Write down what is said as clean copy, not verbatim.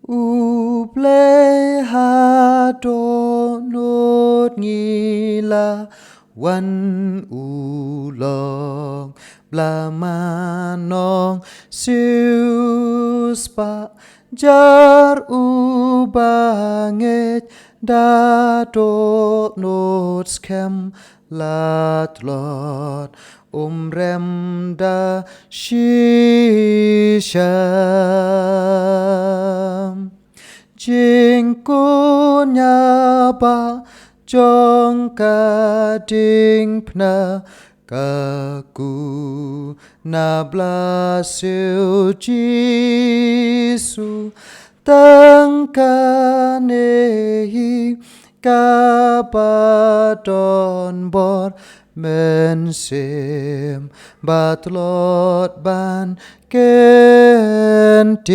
u ple ha do not nghi laวันอูลองปลามาน้องซิวสปะจารอูบางเงดดาโดโนดสแคมลาตลอดเรมดาชิชามจิงกุญญาบาJong kading pna kaku na blasiu Jisu tangkanehi kabadon bor mensim bat lot ban kentiu